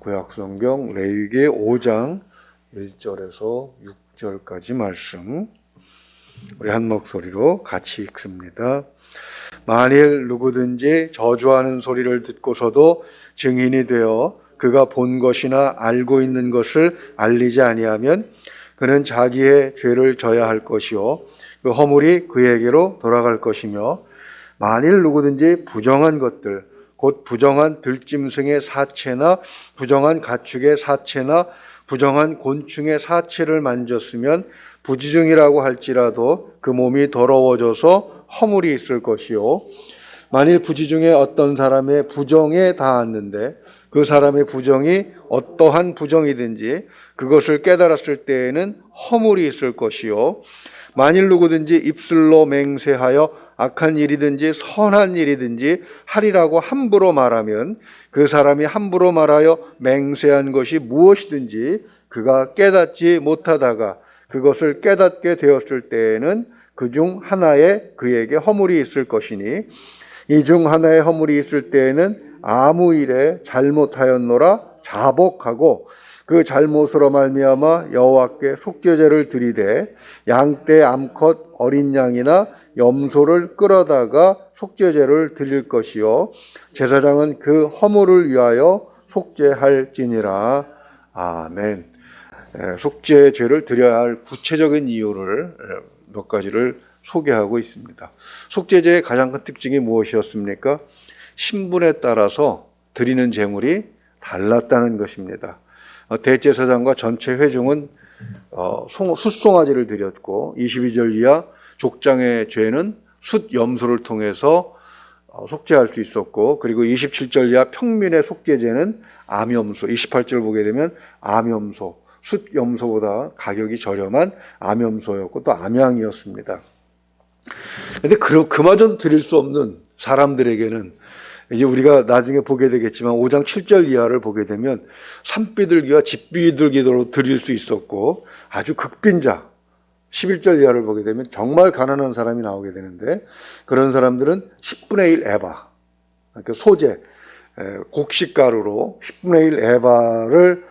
구약성경 레위기 5장 1절에서 6절까지 말씀 우리 한 목소리로 같이 읽습니다. 만일 누구든지 저주하는 소리를 듣고서도 증인이 되어 그가 본 것이나 알고 있는 것을 알리지 아니하면 그는 자기의 죄를 져야 할 것이요 그 허물이 그에게로 돌아갈 것이며, 만일 누구든지 부정한 것들 곧 부정한 들짐승의 사체나 부정한 가축의 사체나 부정한 곤충의 사체를 만졌으면 부지중이라고 할지라도 그 몸이 더러워져서 허물이 있을 것이요, 만일 부지중에 어떤 사람의 부정에 닿았는데 그 사람의 부정이 어떠한 부정이든지 그것을 깨달았을 때에는 허물이 있을 것이요, 만일 누구든지 입술로 맹세하여 악한 일이든지 선한 일이든지 하리라고 함부로 말하면 그 사람이 함부로 말하여 맹세한 것이 무엇이든지 그가 깨닫지 못하다가 그것을 깨닫게 되었을 때에는 그 중 하나에 그에게 허물이 있을 것이니, 이 중 하나에 허물이 있을 때에는 아무 일에 잘못하였노라 자복하고 그 잘못으로 말미암아 여호와께 속죄제를 드리되 양떼 암컷 어린 양이나 염소를 끌어다가 속죄제를 드릴 것이요 제사장은 그 허물을 위하여 속죄할지니라. 아멘. 속죄제를 드려야 할 구체적인 이유를 몇 가지를 소개하고 있습니다. 속죄제의 가장 큰 특징이 무엇이었습니까? 신분에 따라서 드리는 제물이 달랐다는 것입니다. 대제사장과 전체 회중은 숫송아지를 드렸고, 22절 이하 족장의 죄는 숫염소를 통해서 속죄할 수 있었고, 그리고 27절 이하 평민의 속죄제는 암염소, 28절 보게 되면 암염소, 숫염소보다 가격이 저렴한 암염소였고 또 암양이었습니다. 그런데 그마저도 드릴 수 없는 사람들에게는 이제 우리가 나중에 보게 되겠지만 5장 7절 이하를 보게 되면 산비둘기와 집비둘기로 드릴 수 있었고, 아주 극빈자 11절 이하를 보게 되면 정말 가난한 사람이 나오게 되는데, 그런 사람들은 10분의 1 에바, 그러니까 소재, 곡식가루로 10분의 1 에바를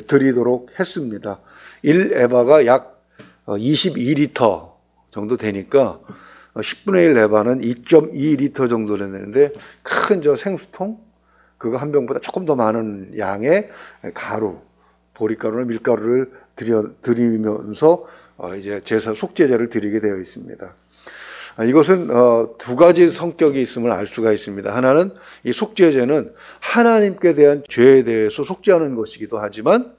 드리도록 했습니다. 1 에바가 약 22리터 정도 되니까 10분의 1 에바는 2.2리터 정도 되는데, 큰 저 생수통 그거 한 병보다 조금 더 많은 양의 가루, 보리가루나 밀가루를 드리면서 이제 제사 속죄제를 드리게 되어 있습니다. 이것은 두 가지 성격이 있음을 알 수가 있습니다. 하나는 이 속죄제는 하나님께 대한 죄에 대해서 속죄하는 것이기도 하지만,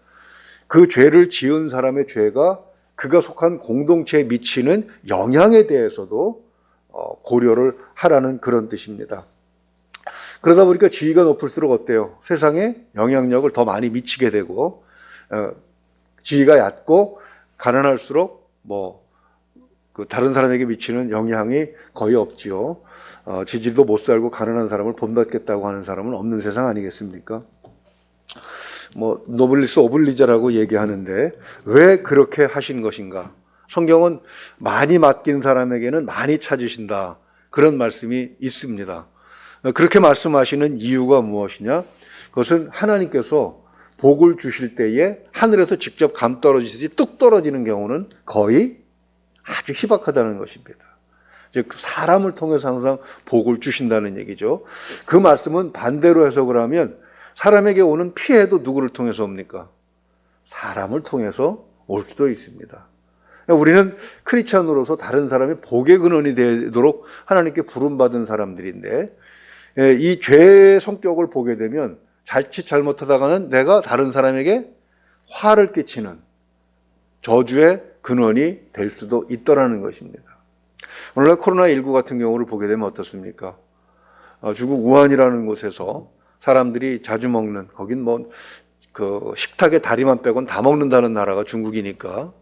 그 죄를 지은 사람의 죄가 그가 속한 공동체에 미치는 영향에 대해서도 고려를 하라는 그런 뜻입니다. 그러다 보니까 지위가 높을수록 어때요? 세상에 영향력을 더 많이 미치게 되고, 지위가 얕고 가난할수록 그 다른 사람에게 미치는 영향이 거의 없지요. 지지도 못 살고 가난한 사람을 본받겠다고 하는 사람은 없는 세상 아니겠습니까? 노블리스 오블리자라고 얘기하는데 왜 그렇게 하신 것인가? 성경은 많이 맡긴 사람에게는 많이 찾으신다, 그런 말씀이 있습니다. 그렇게 말씀하시는 이유가 무엇이냐? 그것은 하나님께서 복을 주실 때에 하늘에서 직접 감 떨어지듯이 뚝 떨어지는 경우는 거의 아주 희박하다는 것입니다. 즉 사람을 통해서 항상 복을 주신다는 얘기죠. 그 말씀은 반대로 해석을 하면 사람에게 오는 피해도 누구를 통해서 옵니까? 사람을 통해서 올 수도 있습니다. 우리는 크리스찬으로서 다른 사람의 복의 근원이 되도록 하나님께 부름받은 사람들인데, 이 죄의 성격을 보게 되면 자칫 잘못하다가는 내가 다른 사람에게 화를 끼치는 저주의 근원이 될 수도 있더라는 것입니다. 오늘날 코로나19 같은 경우를 보게 되면 어떻습니까? 중국 우한이라는 곳에서 사람들이 자주 먹는, 거긴 그 식탁에 다리만 빼곤 다 먹는다는 나라가 중국이니까,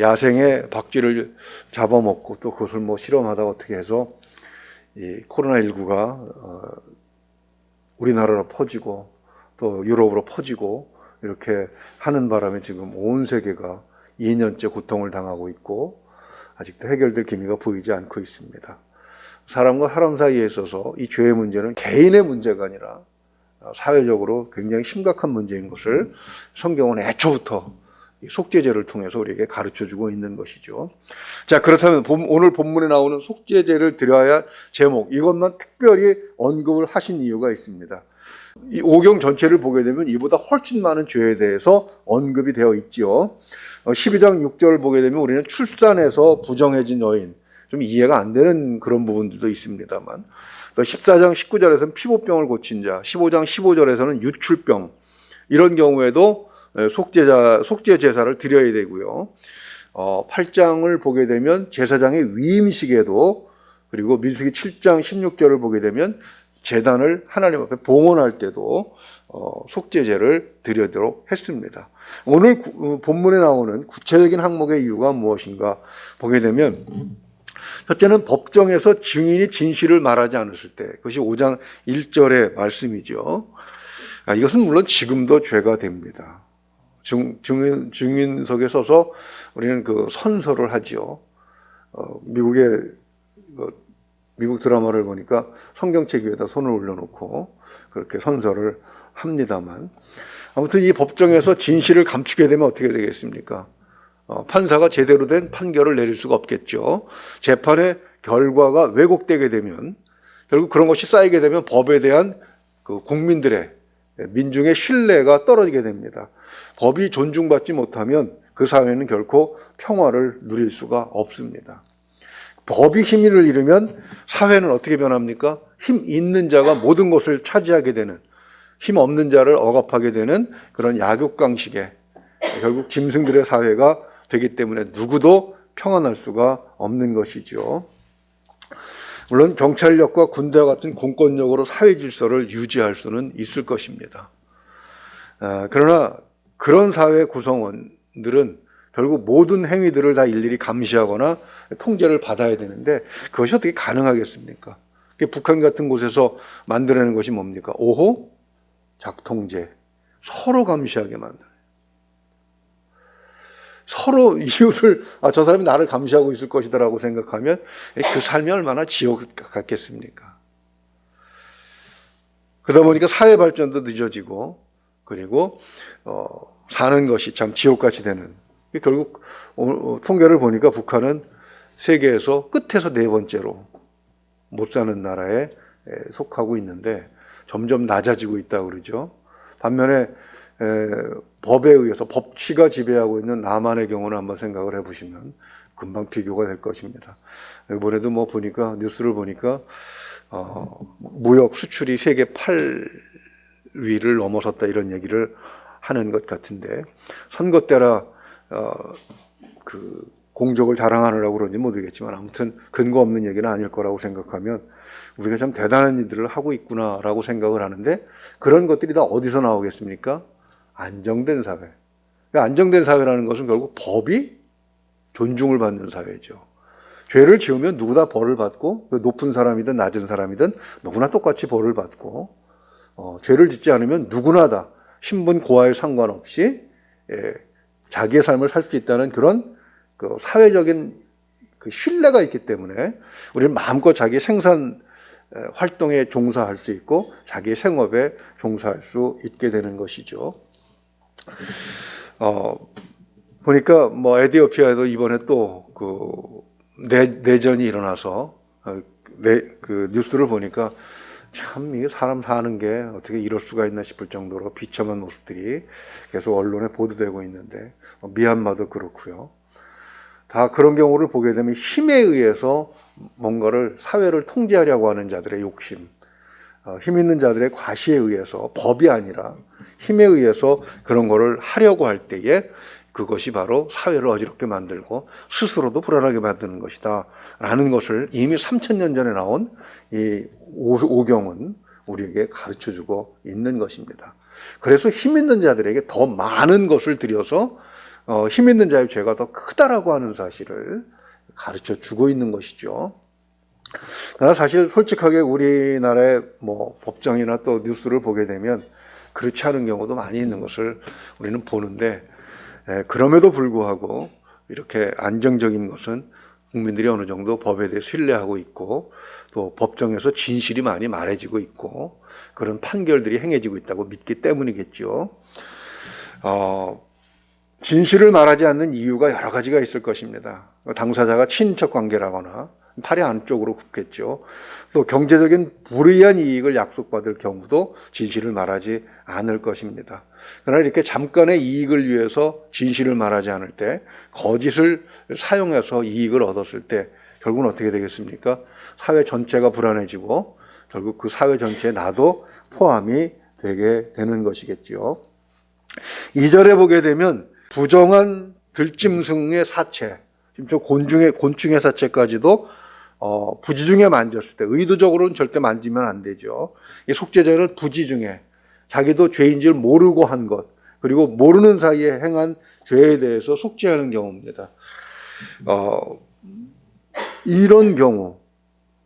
야생의 박쥐를 잡아먹고 또 그것을 실험하다가 어떻게 해서 이 코로나19가 우리나라로 퍼지고 또 유럽으로 퍼지고 이렇게 하는 바람에 지금 온 세계가 2년째 고통을 당하고 있고 아직도 해결될 기미가 보이지 않고 있습니다. 사람과 사람 사이에 있어서 이 죄의 문제는 개인의 문제가 아니라 사회적으로 굉장히 심각한 문제인 것을 성경은 애초부터 속죄제를 통해서 우리에게 가르쳐주고 있는 것이죠. 자, 그렇다면 오늘 본문에 나오는 속죄제를 드려야 할 제목, 이것만 특별히 언급을 하신 이유가 있습니다. 이 오경 전체를 보게 되면 이보다 훨씬 많은 죄에 대해서 언급이 되어 있지요. 12장 6절을 보게 되면 우리는 출산해서 부정해진 여인, 좀 이해가 안 되는 그런 부분들도 있습니다만, 14장 19절에서는 피부병을 고친 자, 15장 15절에서는 유출병, 이런 경우에도 속죄 제사를 드려야 되고요. 8장을 보게 되면 제사장의 위임식에도, 그리고 민수기 7장 16절을 보게 되면 제단을 하나님 앞에 봉헌할 때도 속죄제를 드리도록 했습니다. 오늘 본문에 나오는 구체적인 항목의 이유가 무엇인가 보게 되면, 첫째는 법정에서 증인이 진실을 말하지 않았을 때, 그것이 5장 1절의 말씀이죠. 이것은 물론 지금도 죄가 됩니다. 증인석에 서서 우리는 그 선서를 하지요. 미국 드라마를 보니까 성경책 위에다 손을 올려놓고 그렇게 선서를 합니다만, 아무튼 이 법정에서 진실을 감추게 되면 어떻게 되겠습니까? 판사가 제대로 된 판결을 내릴 수가 없겠죠. 재판의 결과가 왜곡되게 되면, 결국 그런 것이 쌓이게 되면 법에 대한 그 국민들의, 민중의 신뢰가 떨어지게 됩니다. 법이 존중받지 못하면 그 사회는 결코 평화를 누릴 수가 없습니다. 법이 힘을 잃으면 사회는 어떻게 변합니까? 힘 있는 자가 모든 것을 차지하게 되는, 힘 없는 자를 억압하게 되는 그런 약육강식의, 결국 짐승들의 사회가 되기 때문에 누구도 평안할 수가 없는 것이죠. 물론 경찰력과 군대와 같은 공권력으로 사회 질서를 유지할 수는 있을 것입니다. 그러나 그런 사회 구성원들은 결국 모든 행위들을 다 일일이 감시하거나 통제를 받아야 되는데, 그것이 어떻게 가능하겠습니까? 북한 같은 곳에서 만들어내는 것이 뭡니까? 5호 작통제. 서로 감시하게 만들어요. 서로 이웃을, 저 사람이 나를 감시하고 있을 것이다라고 생각하면 그 삶이 얼마나 지옥 같겠습니까? 그러다 보니까 사회 발전도 늦어지고, 그리고 사는 것이 참 지옥같이 되는, 결국 통계를 보니까 북한은 세계에서 끝에서 4번째로 못 사는 나라에 속하고 있는데 점점 낮아지고 있다고 그러죠. 반면에 법에 의해서 법치가 지배하고 있는 남한의 경우는 한번 생각을 해보시면 금방 비교가 될 것입니다. 이번에도 보니까 뉴스를 보니까 무역 수출이 세계 8위를 넘어섰다, 이런 얘기를 하는 것 같은데, 선거 때라 그 공적을 자랑하느라고 그런지 모르겠지만 아무튼 근거 없는 얘기는 아닐 거라고 생각하면 우리가 참 대단한 일들을 하고 있구나라고 생각을 하는데, 그런 것들이 다 어디서 나오겠습니까? 안정된 사회. 안정된 사회라는 것은 결국 법이 존중을 받는 사회죠. 죄를 지으면 누구 다 벌을 받고, 높은 사람이든 낮은 사람이든 누구나 똑같이 벌을 받고, 죄를 짓지 않으면 누구나 다 신분 고하에 상관없이 자기의 삶을 살 수 있다는 그런 그 사회적인 그 신뢰가 있기 때문에 우리는 마음껏 자기 생산 활동에 종사할 수 있고 자기의 생업에 종사할 수 있게 되는 것이죠. 보니까 에티오피아에도 이번에 또 내전이 일어나서 그 뉴스를 보니까 참 이게 사람 사는 게 어떻게 이럴 수가 있나 싶을 정도로 비참한 모습들이 계속 언론에 보도되고 있는데, 미얀마도 그렇고요. 다 그런 경우를 보게 되면 힘에 의해서 뭔가를, 사회를 통제하려고 하는 자들의 욕심, 힘 있는 자들의 과시에 의해서, 법이 아니라 힘에 의해서 그런 거를 하려고 할 때에 그것이 바로 사회를 어지럽게 만들고 스스로도 불안하게 만드는 것이다 라는 것을 이미 3000년 전에 나온 이 오경은 우리에게 가르쳐주고 있는 것입니다. 그래서 힘 있는 자들에게 더 많은 것을 들여서 힘 있는 자의 죄가 더 크다라고 하는 사실을 가르쳐주고 있는 것이죠. 그러나 사실 솔직하게 우리나라의 법정이나 또 뉴스를 보게 되면 그렇지 않은 경우도 많이 있는 것을 우리는 보는데, 그럼에도 불구하고 이렇게 안정적인 것은 국민들이 어느 정도 법에 대해 신뢰하고 있고 또 법정에서 진실이 많이 말해지고 있고 그런 판결들이 행해지고 있다고 믿기 때문이겠죠. 진실을 말하지 않는 이유가 여러 가지가 있을 것입니다. 당사자가 친인척 관계라거나 팔이 안쪽으로 굽겠죠. 또 경제적인 불이한 이익을 약속받을 경우도 진실을 말하지 않을 것입니다. 그러나 이렇게 잠깐의 이익을 위해서 진실을 말하지 않을 때, 거짓을 사용해서 이익을 얻었을 때 결국은 어떻게 되겠습니까? 사회 전체가 불안해지고 결국 그 사회 전체에 나도 포함이 되게 되는 것이겠지요. 2절에 보게 되면 부정한 들짐승의 사체, 지금 저 곤충의 사체까지도 부지중에 만졌을 때, 의도적으로는 절대 만지면 안 되죠. 이 속죄자는 부지중에 자기도 죄인 줄 모르고 한 것, 그리고 모르는 사이에 행한 죄에 대해서 속죄하는 경우입니다. 이런 경우,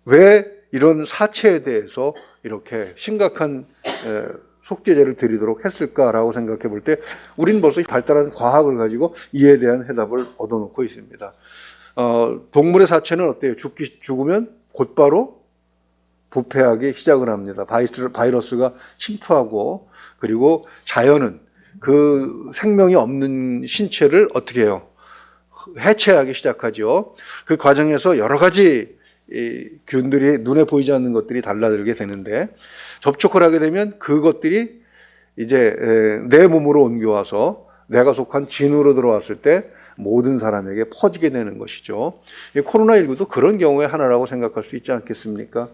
왜 이런 사체에 대해서 이렇게 심각한 속죄제를 드리도록 했을까라고 생각해 볼 때, 우리는 벌써 발달한 과학을 가지고 이에 대한 해답을 얻어놓고 있습니다. 동물의 사체는 어때요? 죽으면 곧바로 부패하기 시작을 합니다. 바이러스가 침투하고, 그리고 자연은 그 생명이 없는 신체를 어떻게 해요? 해체하기 시작하죠. 그 과정에서 여러 가지 균들이, 눈에 보이지 않는 것들이 달라들게 되는데, 접촉을 하게 되면 그것들이 이제 내 몸으로 옮겨와서 내가 속한 진으로 들어왔을 때 모든 사람에게 퍼지게 되는 것이죠. 코로나19도 그런 경우의 하나라고 생각할 수 있지 않겠습니까?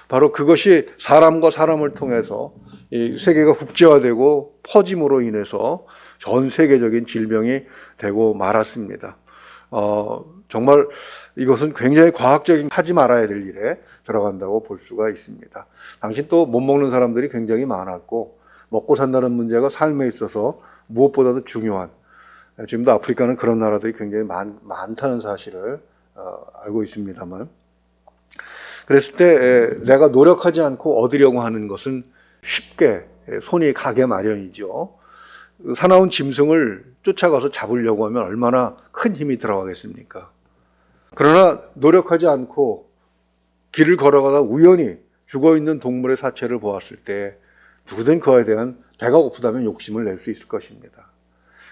바로 그것이 사람과 사람을 통해서 이 세계가 국제화되고 퍼짐으로 인해서 전 세계적인 질병이 되고 말았습니다. 정말 이것은 굉장히 과학적인, 하지 말아야 될 일에 들어간다고 볼 수가 있습니다. 당신 또 못 먹는 사람들이 굉장히 많았고, 먹고 산다는 문제가 삶에 있어서 무엇보다도 중요한, 지금도 아프리카는 그런 나라들이 굉장히 많다는 사실을 알고 있습니다만, 그랬을 때 내가 노력하지 않고 얻으려고 하는 것은 쉽게 손이 가게 마련이죠. 사나운 짐승을 쫓아가서 잡으려고 하면 얼마나 큰 힘이 들어가겠습니까? 그러나 노력하지 않고 길을 걸어가다 우연히 죽어있는 동물의 사체를 보았을 때 누구든 그에 대한, 배가 고프다면 욕심을 낼 수 있을 것입니다.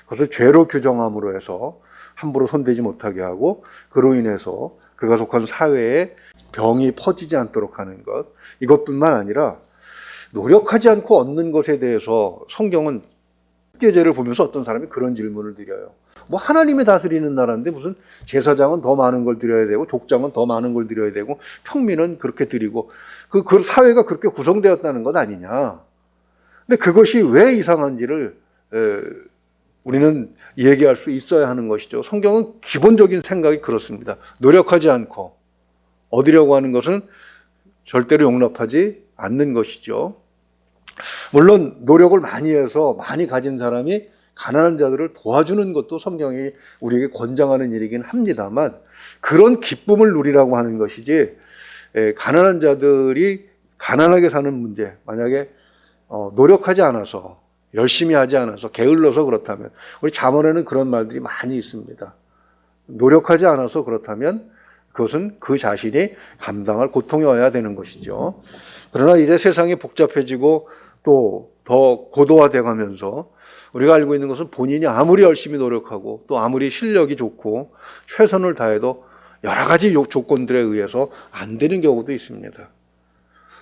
그것을 죄로 규정함으로 해서 함부로 손대지 못하게 하고, 그로 인해서 그가 속한 사회에 병이 퍼지지 않도록 하는 것, 이것뿐만 아니라 노력하지 않고 얻는 것에 대해서 성경은 속죄제를 보면서 어떤 사람이 그런 질문을 드려요. 뭐 하나님이 다스리는 나라인데 무슨 제사장은 더 많은 걸 드려야 되고 족장은 더 많은 걸 드려야 되고 평민은 그렇게 드리고 그 사회가 그렇게 구성되었다는 것 아니냐. 근데 그것이 왜 이상한지를 우리는 얘기할 수 있어야 하는 것이죠. 성경은 기본적인 생각이 그렇습니다. 노력하지 않고 얻으려고 하는 것은 절대로 용납하지 않는 것이죠. 물론 노력을 많이 해서 많이 가진 사람이 가난한 자들을 도와주는 것도 성경이 우리에게 권장하는 일이긴 합니다만, 그런 기쁨을 누리라고 하는 것이지, 가난한 자들이 가난하게 사는 문제, 만약에 노력하지 않아서, 열심히 하지 않아서, 게을러서 그렇다면, 우리 잠언에는 그런 말들이 많이 있습니다. 노력하지 않아서 그렇다면 그것은 그 자신이 감당할 고통이어야 되는 것이죠. 그러나 이제 세상이 복잡해지고 또 더 고도화돼 가면서 우리가 알고 있는 것은, 본인이 아무리 열심히 노력하고 또 아무리 실력이 좋고 최선을 다해도 여러 가지 조건들에 의해서 안 되는 경우도 있습니다.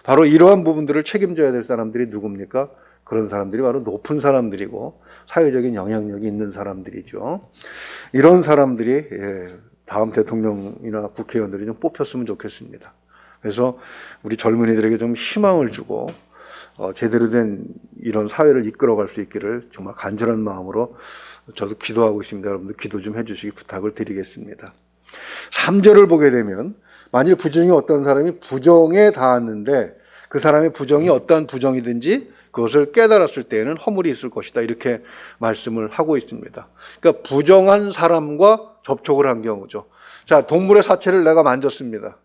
바로 이러한 부분들을 책임져야 될 사람들이 누굽니까? 그런 사람들이 바로 높은 사람들이고 사회적인 영향력이 있는 사람들이죠. 이런 사람들이 다음 대통령이나 국회의원들이 좀 뽑혔으면 좋겠습니다. 그래서 우리 젊은이들에게 좀 희망을 주고 제대로 된 이런 사회를 이끌어갈 수 있기를 정말 간절한 마음으로 저도 기도하고 있습니다. 여러분들 기도 좀 해주시기 부탁을 드리겠습니다. 3절을 보게 되면, 만일 부정이 어떤 사람이 부정에 닿았는데 그 사람의 부정이 어떠한 부정이든지 그것을 깨달았을 때에는 허물이 있을 것이다, 이렇게 말씀을 하고 있습니다. 그러니까 부정한 사람과 접촉을 한 경우죠. 자, 동물의 사체를 내가 만졌습니다.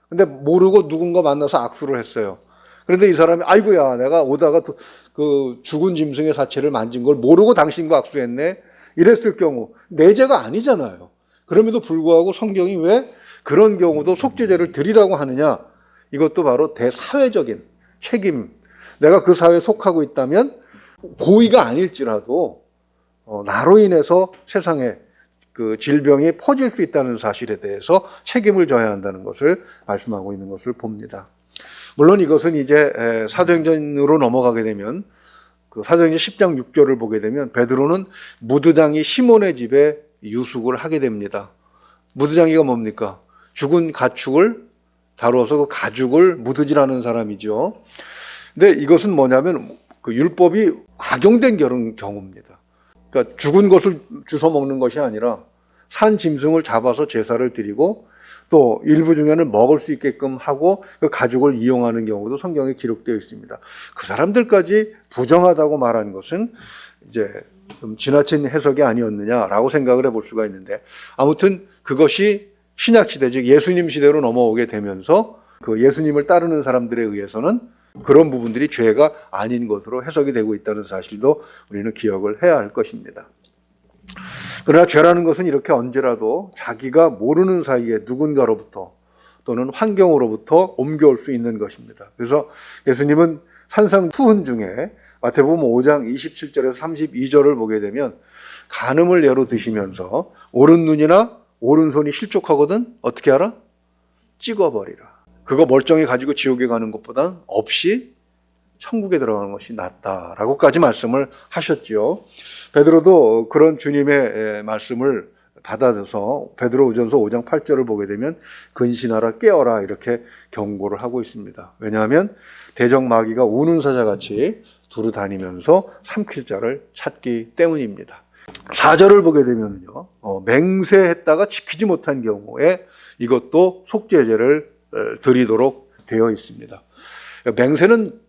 근데 모르고 누군가 만나서 악수를 했어요. 그런데 이 사람이, 아이고야, 내가 오다가 그 죽은 짐승의 사체를 만진 걸 모르고 당신과 악수했네, 이랬을 경우 내 죄가 아니잖아요. 그럼에도 불구하고 성경이 왜 그런 경우도 속죄제를 드리라고 하느냐, 이것도 바로 대사회적인 책임. 내가 그 사회에 속하고 있다면 고의가 아닐지라도 나로 인해서 세상에 그 질병이 퍼질 수 있다는 사실에 대해서 책임을 져야 한다는 것을 말씀하고 있는 것을 봅니다. 물론 이것은 이제 사도행전으로 넘어가게 되면 그 사도행전 10장 6절을 보게 되면 베드로는 무두장이 시몬의 집에 유숙을 하게 됩니다. 무두장이가 뭡니까? 죽은 가축을 다루어서 그 가죽을 무두질하는 사람이죠. 근데 이것은 뭐냐면 그 율법이 악용된 경우입니다. 그러니까 죽은 것을 주워 먹는 것이 아니라 산 짐승을 잡아서 제사를 드리고 또 일부 중에는 먹을 수 있게끔 하고 그 가죽을 이용하는 경우도 성경에 기록되어 있습니다. 그 사람들까지 부정하다고 말하는 것은 이제 좀 지나친 해석이 아니었느냐라고 생각을 해볼 수가 있는데, 아무튼 그것이 신약 시대, 즉 예수님 시대로 넘어오게 되면서 그 예수님을 따르는 사람들에 의해서는 그런 부분들이 죄가 아닌 것으로 해석이 되고 있다는 사실도 우리는 기억을 해야 할 것입니다. 그러나 죄라는 것은 이렇게 언제라도 자기가 모르는 사이에 누군가로부터 또는 환경으로부터 옮겨올 수 있는 것입니다. 그래서 예수님은 산상수훈 중에 마태복음 5장 27절에서 32절을 보게 되면 간음을 예로 드시면서 오른 눈이나 오른손이 실족하거든 어떻게 하라? 찍어버리라. 그거 멀쩡히 가지고 지옥에 가는 것보단 없이 천국에 들어가는 것이 낫다라고까지 말씀을 하셨지요. 베드로도 그런 주님의 말씀을 받아들여서 베드로후전서 5장 8절을 보게 되면 근신하라 깨어라 이렇게 경고를 하고 있습니다. 왜냐하면 대적 마귀가 우는 사자같이 두루 다니면서 삼킬 자를 찾기 때문입니다. 4절을 보게 되면요, 맹세했다가 지키지 못한 경우에 이것도 속죄제를 드리도록 되어 있습니다. 맹세는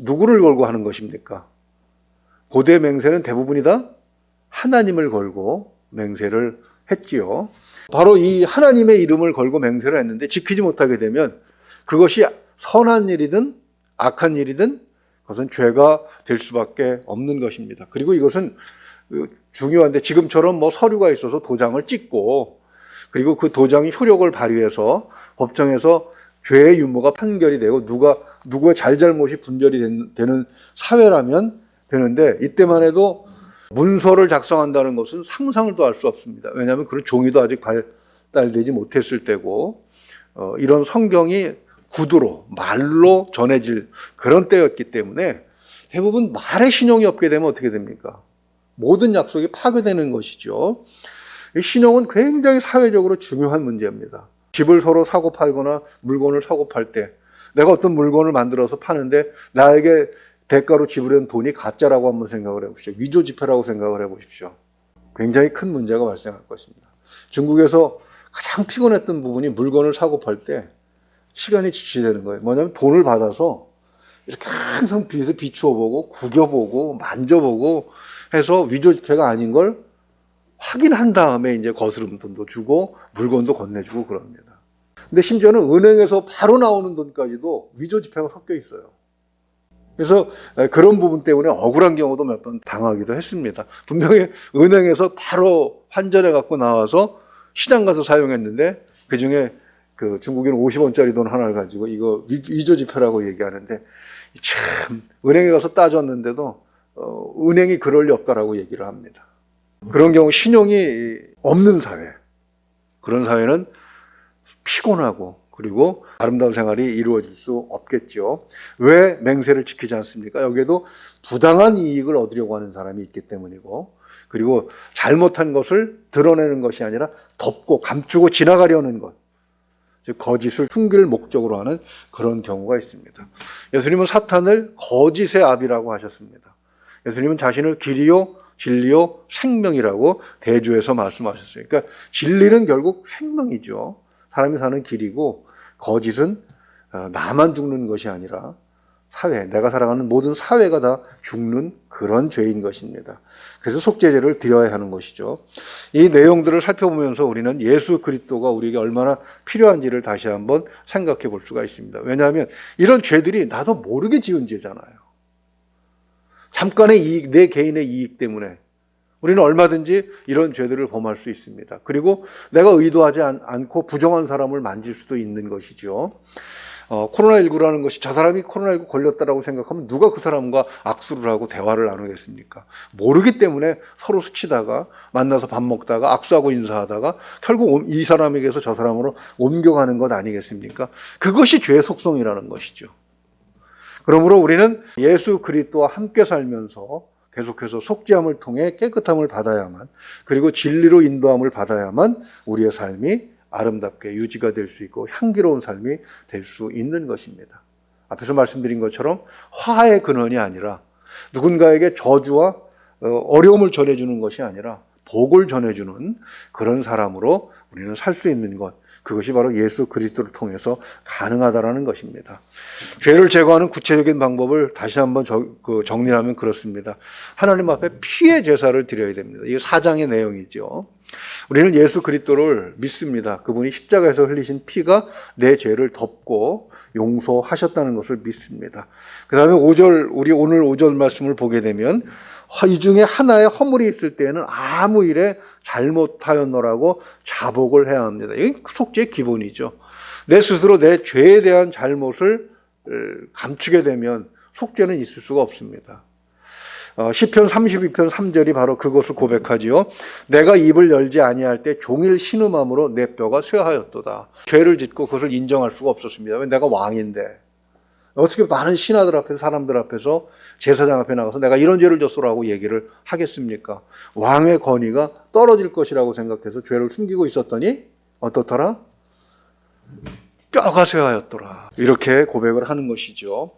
누구를 걸고 하는 것입니까? 고대 맹세는 대부분이 다 하나님을 걸고 맹세를 했지요. 바로 이 하나님의 이름을 걸고 맹세를 했는데 지키지 못하게 되면 그것이 선한 일이든 악한 일이든 그것은 죄가 될 수밖에 없는 것입니다. 그리고 이것은 중요한데 지금처럼 뭐 서류가 있어서 도장을 찍고 그리고 그 도장이 효력을 발휘해서 법정에서 죄의 유무가 판결이 되고 누구의 잘잘못이 분별이 되는 사회라면 되는데, 이때만 해도 문서를 작성한다는 것은 상상도 할 수 없습니다. 왜냐하면 그런 종이도 아직 발달되지 못했을 때고 이런 성경이 구두로 말로 전해질 그런 때였기 때문에 대부분 말에 신용이 없게 되면 어떻게 됩니까? 모든 약속이 파괴되는 것이죠. 이 신용은 굉장히 사회적으로 중요한 문제입니다. 집을 서로 사고 팔거나 물건을 사고 팔 때 내가 어떤 물건을 만들어서 파는데 나에게 대가로 지불한 돈이 가짜라고 한번 생각을 해보십시오. 위조지폐라고 생각을 해보십시오. 굉장히 큰 문제가 발생할 것입니다. 중국에서 가장 피곤했던 부분이 물건을 사고 팔 때 시간이 지체되는 거예요. 뭐냐면 돈을 받아서 이렇게 항상 빛에 비추어 보고 구겨보고 만져보고 해서 위조지폐가 아닌 걸 확인한 다음에 이제 거스름 돈도 주고 물건도 건네주고 그럽니다. 근데 심지어는 은행에서 바로 나오는 돈까지도 위조지폐가 섞여 있어요. 그래서 그런 부분 때문에 억울한 경우도 몇 번 당하기도 했습니다. 분명히 은행에서 바로 환전해 갖고 나와서 시장 가서 사용했는데 그중에 그 중국인 50원짜리 돈 하나를 가지고 이거 위조지폐라고 얘기하는데 참 은행에 가서 따졌는데도 은행이 그럴 리 없다라고 얘기를 합니다. 그런 경우 신용이 없는 사회, 그런 사회는 피곤하고 그리고 아름다운 생활이 이루어질 수 없겠죠. 왜 맹세를 지키지 않습니까? 여기에도 부당한 이익을 얻으려고 하는 사람이 있기 때문이고, 그리고 잘못한 것을 드러내는 것이 아니라 덮고 감추고 지나가려는 것, 즉 거짓을 숨길 목적으로 하는 그런 경우가 있습니다. 예수님은 사탄을 거짓의 아비라고 하셨습니다. 예수님은 자신을 길이요 진리요 생명이라고 대조해서 말씀하셨어요. 그러니까 진리는 결국 생명이죠. 사람이 사는 길이고, 거짓은 나만 죽는 것이 아니라 사회, 내가 살아가는 모든 사회가 다 죽는 그런 죄인 것입니다. 그래서 속죄제를 드려야 하는 것이죠. 이 내용들을 살펴보면서 우리는 예수 그리스도가 우리에게 얼마나 필요한지를 다시 한번 생각해 볼 수가 있습니다. 왜냐하면 이런 죄들이 나도 모르게 지은 죄잖아요. 잠깐의 이익, 내 개인의 이익 때문에 우리는 얼마든지 이런 죄들을 범할 수 있습니다. 그리고 내가 의도하지 않고 부정한 사람을 만질 수도 있는 것이죠. 코로나19라는 것이 저 사람이 코로나19 걸렸다라고 생각하면 누가 그 사람과 악수를 하고 대화를 나누겠습니까? 모르기 때문에 서로 스치다가 만나서 밥 먹다가 악수하고 인사하다가 결국 이 사람에게서 저 사람으로 옮겨가는 것 아니겠습니까? 그것이 죄의 속성이라는 것이죠. 그러므로 우리는 예수 그리스도와 함께 살면서 계속해서 속죄함을 통해 깨끗함을 받아야만, 그리고 진리로 인도함을 받아야만 우리의 삶이 아름답게 유지가 될 수 있고 향기로운 삶이 될 수 있는 것입니다. 앞에서 말씀드린 것처럼 화의 근원이 아니라 누군가에게 저주와 어려움을 전해주는 것이 아니라 복을 전해주는 그런 사람으로 우리는 살 수 있는 것, 그것이 바로 예수 그리스도를 통해서 가능하다라는 것입니다. 죄를 제거하는 구체적인 방법을 다시 한번 정리하면 그렇습니다. 하나님 앞에 피의 제사를 드려야 됩니다. 이게 4장의 내용이죠. 우리는 예수 그리스도를 믿습니다. 그분이 십자가에서 흘리신 피가 내 죄를 덮고 용서하셨다는 것을 믿습니다. 그 다음에 5절, 우리 오늘 5절 말씀을 보게 되면 이 중에 하나의 허물이 있을 때에는 아무 일에 잘못하였노라고 자복을 해야 합니다. 이게 속죄의 기본이죠. 내 스스로 내 죄에 대한 잘못을 감추게 되면 속죄는 있을 수가 없습니다. 시편 32편 3절이 바로 그것을 고백하지요. 내가 입을 열지 아니할 때 종일 신음함으로 내 뼈가 쇠하였도다. 죄를 짓고 그것을 인정할 수가 없었습니다. 왜? 내가 왕인데. 어떻게 많은 신하들 앞에서, 사람들 앞에서, 제사장 앞에 나가서 내가 이런 죄를 졌소라고 얘기를 하겠습니까? 왕의 권위가 떨어질 것이라고 생각해서 죄를 숨기고 있었더니 어떻더라? 뼈가 쇠하였더라. 이렇게 고백을 하는 것이죠.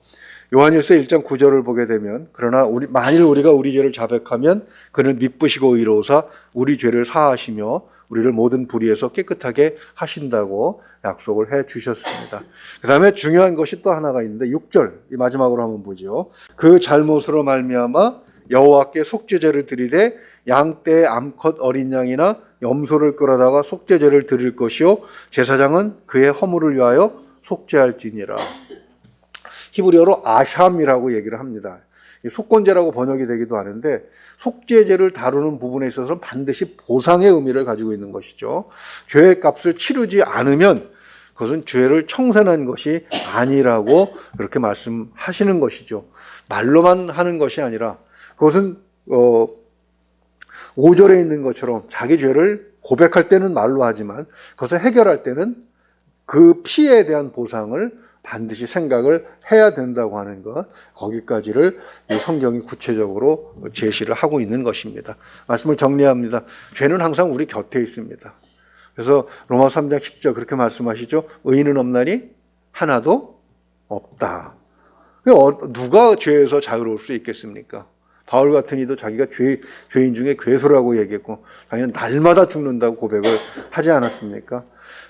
요한일서 1장 9절을 보게 되면, 그러나 만일 우리가 우리 죄를 자백하면 그는 미쁘시고 의로우사 우리 죄를 사하시며 우리를 모든 불의에서 깨끗하게 하신다고 약속을 해 주셨습니다. 그 다음에 중요한 것이 또 하나가 있는데 6절, 이 마지막으로 한번 보죠. 그 잘못으로 말미암아 여호와께 속죄제를 드리되 양떼 암컷 어린 양이나 염소를 끌어다가 속죄제를 드릴 것이요 제사장은 그의 허물을 위하여 속죄할지니라. 히브리어로 아샴이라고 얘기를 합니다. 속건제라고 번역이 되기도 하는데 속죄제를 다루는 부분에 있어서는 반드시 보상의 의미를 가지고 있는 것이죠. 죄의 값을 치르지 않으면 그것은 죄를 청산한 것이 아니라고 그렇게 말씀하시는 것이죠. 말로만 하는 것이 아니라 그것은 5절에 있는 것처럼 자기 죄를 고백할 때는 말로 하지만 그것을 해결할 때는 그 피해에 대한 보상을 반드시 생각을 해야 된다고 하는 것, 거기까지를 이 성경이 구체적으로 제시를 하고 있는 것입니다. 말씀을 정리합니다. 죄는 항상 우리 곁에 있습니다. 그래서 로마 3장 10절 그렇게 말씀하시죠. 의인은 없나니 하나도 없다. 누가 죄에서 자유로울 수 있겠습니까? 바울 같은 이도 자기가 죄인 중에 괴수라고 얘기했고 자기는 날마다 죽는다고 고백을 하지 않았습니까?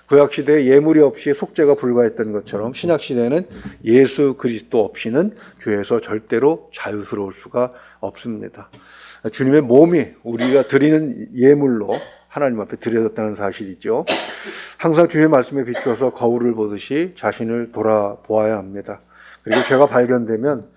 구약시대에 예물이 없이 속죄가 불가했던 것처럼 신약시대에는 예수 그리스도 없이는 죄에서 절대로 자유스러울 수가 없습니다. 주님의 몸이 우리가 드리는 예물로 하나님 앞에 드려졌다는 사실이죠. 항상 주님의 말씀에 비추어서 거울을 보듯이 자신을 돌아보아야 합니다. 그리고 죄가 발견되면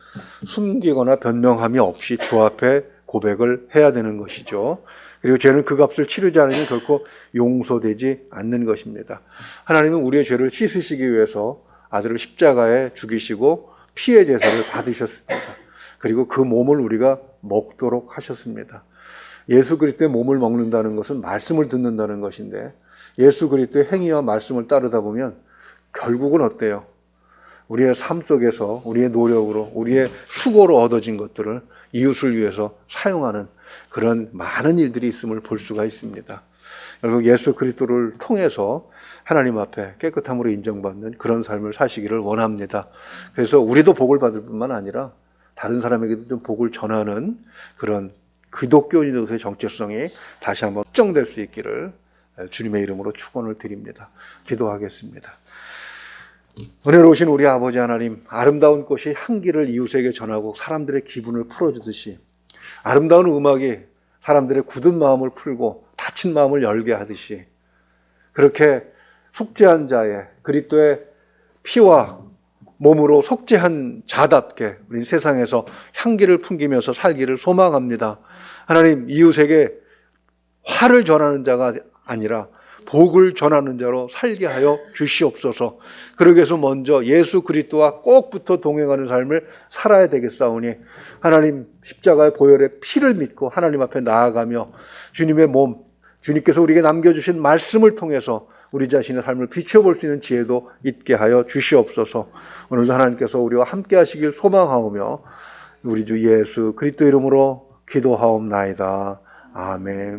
숨기거나 변명함이 없이 주 앞에 고백을 해야 되는 것이죠. 그리고 죄는 그 값을 치르지 않으면 결코 용서되지 않는 것입니다. 하나님은 우리의 죄를 씻으시기 위해서 아들을 십자가에 죽이시고 피의 제사를 받으셨습니다. 그리고 그 몸을 우리가 먹도록 하셨습니다. 예수 그리스도의 몸을 먹는다는 것은 말씀을 듣는다는 것인데 예수 그리스도의 행위와 말씀을 따르다 보면 결국은 어때요? 우리의 삶 속에서 우리의 노력으로 우리의 수고로 얻어진 것들을 이웃을 위해서 사용하는 그런 많은 일들이 있음을 볼 수가 있습니다. 결국 예수 그리스도를 통해서 하나님 앞에 깨끗함으로 인정받는 그런 삶을 사시기를 원합니다. 그래서 우리도 복을 받을 뿐만 아니라 다른 사람에게도 좀 복을 전하는 그런 기독교인으로서의 정체성이 다시 한번 확정될 수 있기를 주님의 이름으로 축원을 드립니다. 기도하겠습니다. 은혜로우신 우리 아버지 하나님, 아름다운 꽃이 향기를 이웃에게 전하고 사람들의 기분을 풀어주듯이 아름다운 음악이 사람들의 굳은 마음을 풀고 다친 마음을 열게 하듯이 그렇게 속죄한 자의 그리스도의 피와 몸으로 속죄한 자답게 우리 세상에서 향기를 풍기면서 살기를 소망합니다. 하나님, 이웃에게 화를 전하는 자가 아니라 복을 전하는 자로 살게 하여 주시옵소서. 그러기 위해서 먼저 예수 그리스도와 꼭 붙어 동행하는 삶을 살아야 되겠사오니 하나님 십자가의 보혈의 피를 믿고 하나님 앞에 나아가며 주님의 몸, 주님께서 우리에게 남겨주신 말씀을 통해서 우리 자신의 삶을 비춰볼 수 있는 지혜도 있게 하여 주시옵소서. 오늘도 하나님께서 우리와 함께 하시길 소망하오며 우리 주 예수 그리스도 이름으로 기도하옵나이다. 아멘.